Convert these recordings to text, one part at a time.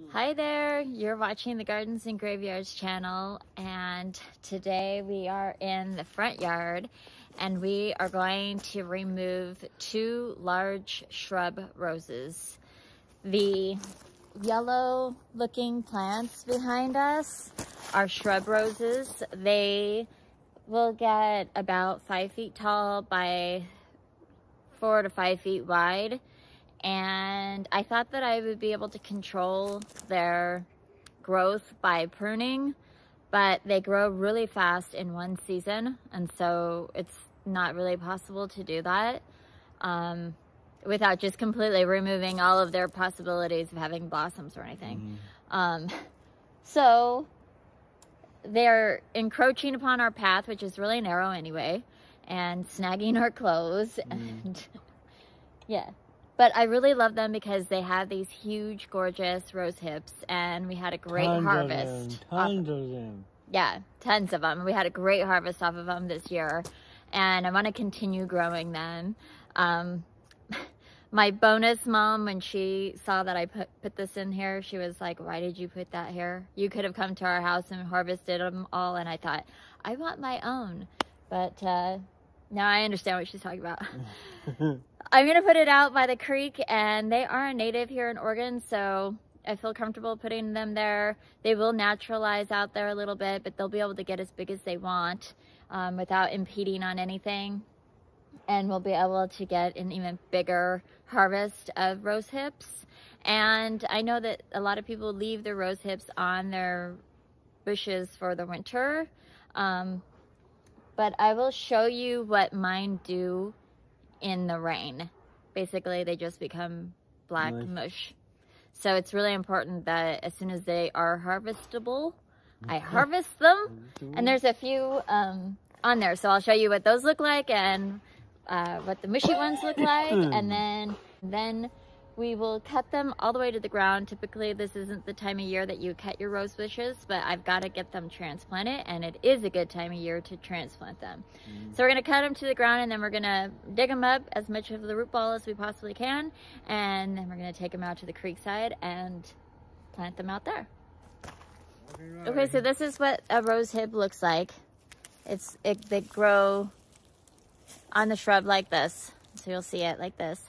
Hi there, you're watching the Gardens and Graveyards channel, and today we are in the front yard and we are going to remove two large shrub roses. The yellow looking plants behind us are shrub roses. They will get about 5 feet tall by 4 to 5 feet wide. And I thought that I would be able to control their growth by pruning, but they grow really fast in one season, and so it's not really possible to do that without just completely removing all of their possibilities of having blossoms or anything. So they're encroaching upon our path, which is really narrow anyway, and snagging our clothes, and yeah. But I really love them because they have these huge, gorgeous rose hips, and we had a great harvest. Tons of them. Yeah, tons of them. We had a great harvest off of them this year, and I want to continue growing them. My bonus mom, when she saw that I put this in here, she was like, "Why did you put that here? You could have come to our house and harvested them all." And I thought, I want my own. But now I understand what she's talking about. I'm going to put it out by the creek, and they are a native here in Oregon, so I feel comfortable putting them there. They will naturalize out there a little bit, but they'll be able to get as big as they want without impeding on anything. And we'll be able to get an even bigger harvest of rose hips. And I know that a lot of people leave their rose hips on their bushes for the winter, but I will show you what mine do in the rain. Basically, they just become black mush. So it's really important that as soon as they are harvestable, I harvest them. And there's a few on there, so I'll show you what those look like and what the mushy ones look like, and then we will cut them all the way to the ground. Typically, this isn't the time of year that you cut your rose bushes, but I've got to get them transplanted, and it is a good time of year to transplant them. So we're going to cut them to the ground, and then we're going to dig them up as much of the root ball as we possibly can, and then we're going to take them out to the creek side and plant them out there. Okay, so this is what a rose hip looks like. They grow on the shrub like this, so you'll see it like this.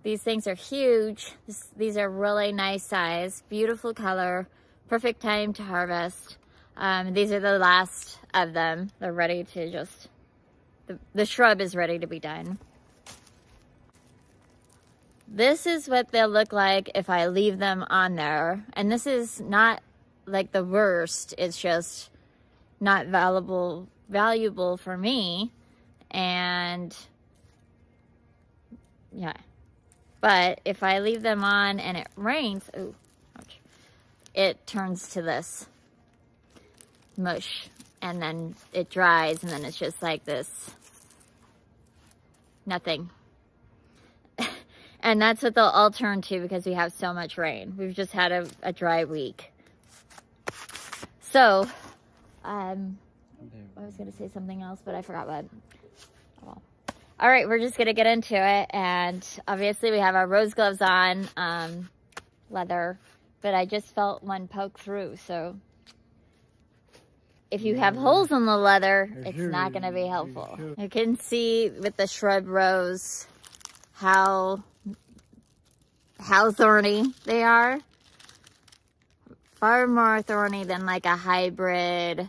These things are huge. These are really nice size, beautiful color, perfect time to harvest. These are the last of them. They're ready to just, the shrub is ready to be done. This is what they'll look like if I leave them on there. And this is not like the worst. It's just not valuable for me. And yeah. But if I leave them on and it rains, oh, ouch, it turns to this mush, and then it dries, and then it's just like this, nothing. And that's what they'll all turn to because we have so much rain. We've just had a dry week. So, I was going to say something else, but I forgot what. Oh, well. All right, we're just gonna get into it, and obviously we have our rose gloves on, leather, but I just felt one poke through, so if you have holes in the leather, it's not gonna be helpful. You can see with the shrub rose how thorny they are. Far more thorny than like a hybrid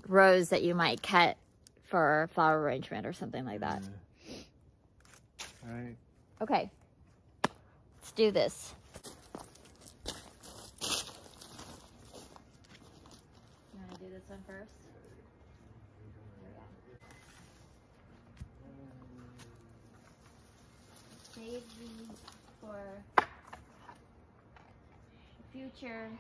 rose that you might cut for flower arrangement or something like that. All right. Okay, let's do this. You want to do this one first? Save these for the future.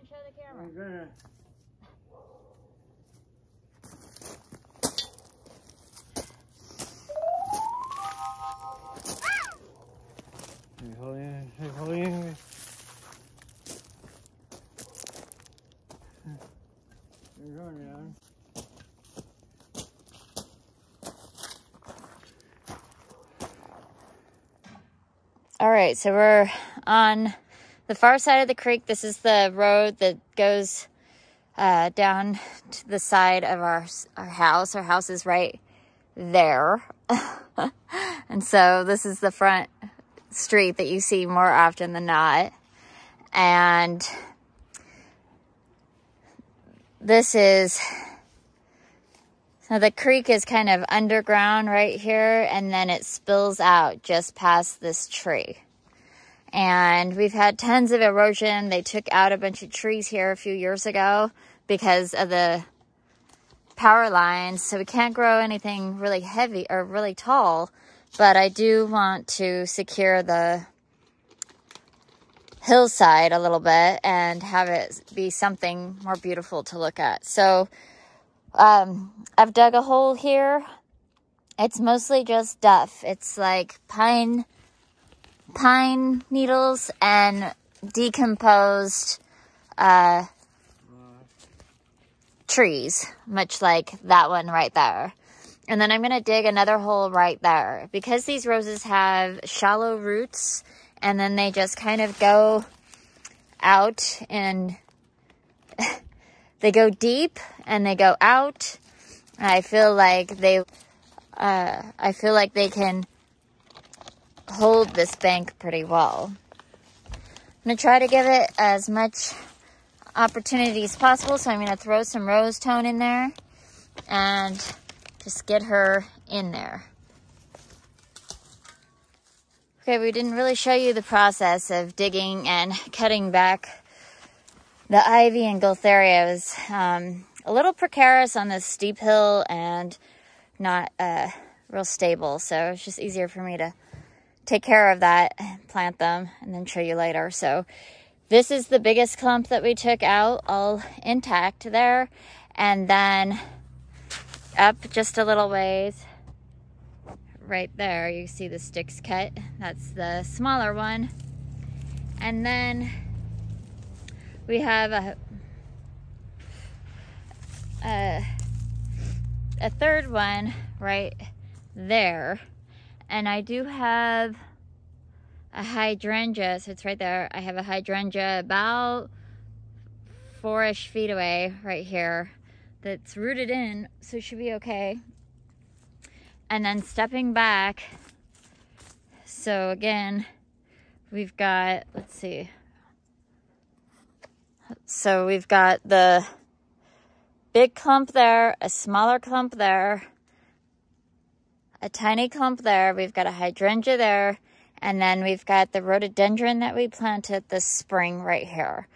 show the camera. I'm gonna. Hey, holding. You're going down. All right, so we're on the far side of the creek. This is the road that goes down to the side of our house. Our house is right there. And so this is the front street that you see more often than not. And this is, so the creek is kind of underground right here, and then it spills out just past this tree. And we've had tons of erosion. They took out a bunch of trees here a few years ago because of the power lines. So we can't grow anything really heavy or really tall, but I do want to secure the hillside a little bit and have it be something more beautiful to look at. So I've dug a hole here. It's mostly just duff. It's like pine needles and decomposed trees, much like that one right there. And then I'm going to dig another hole right there. Because these roses have shallow roots, and then they just kind of go out and they go deep and they go out. I feel like they can hold this bank pretty well. I'm going to try to give it as much opportunity as possible. So I'm going to throw some rose tone in there and just get her in there. Okay, we didn't really show you the process of digging and cutting back the ivy and Gaultheria. It was a little precarious on this steep hill and not real stable. So it's just easier for me to take care of that, plant them, and then show you later. So this is the biggest clump that we took out, all intact there. And then up just a little ways, right there, you see the sticks cut. That's the smaller one. And then we have a third one right there. And I do have a hydrangea, so it's right there. I have a hydrangea about 4-ish feet away right here that's rooted in, so it should be okay. And then stepping back, so again, we've got, let's see. So we've got the big clump there, a smaller clump there, a tiny clump there. We've got a hydrangea there. And then we've got the rhododendron that we planted this spring right here.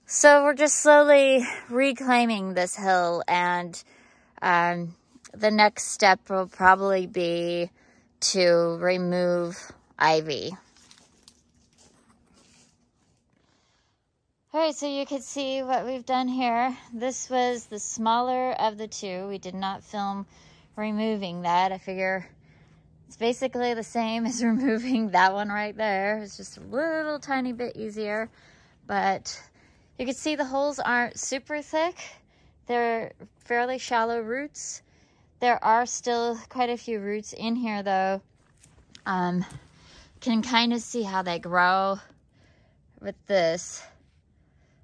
So we're just slowly reclaiming this hill. And the next step will probably be to remove ivy. All right, so you can see what we've done here. This was the smaller of the two. We did not film removing that. I figure it's basically the same as removing that one right there. It's just a little tiny bit easier. But you can see the holes aren't super thick. They're fairly shallow roots. There are still quite a few roots in here though. Can kind of see how they grow with this.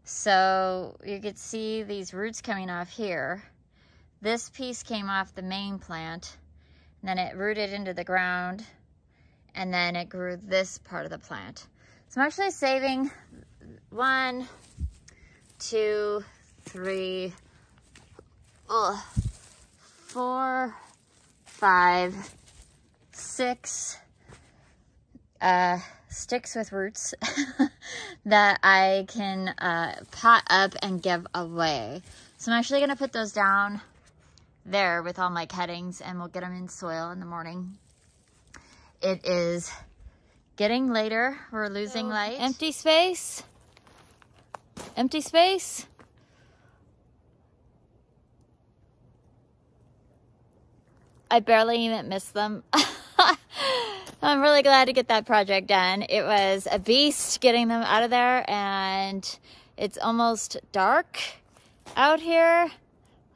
So you could see these roots coming off here. This piece came off the main plant, and then it rooted into the ground, and then it grew this part of the plant. So I'm actually saving 1, 2, 3, 4, 5, 6 sticks with roots that I can pot up and give away. So I'm actually going to put those down there with all my cuttings, and we'll get them in soil in the morning. It is getting later. We're losing light. Empty space. Empty space. I barely even missed them. I'm really glad to get that project done. It was a beast getting them out of there, and it's almost dark out here.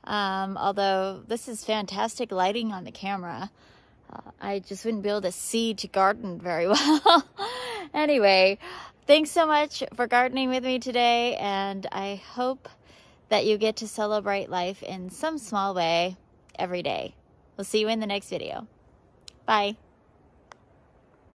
Although this is fantastic lighting on the camera. I just wouldn't be able to see to garden very well. Anyway, thanks so much for gardening with me today, and I hope that you get to celebrate life in some small way every day. We'll see you in the next video. Bye.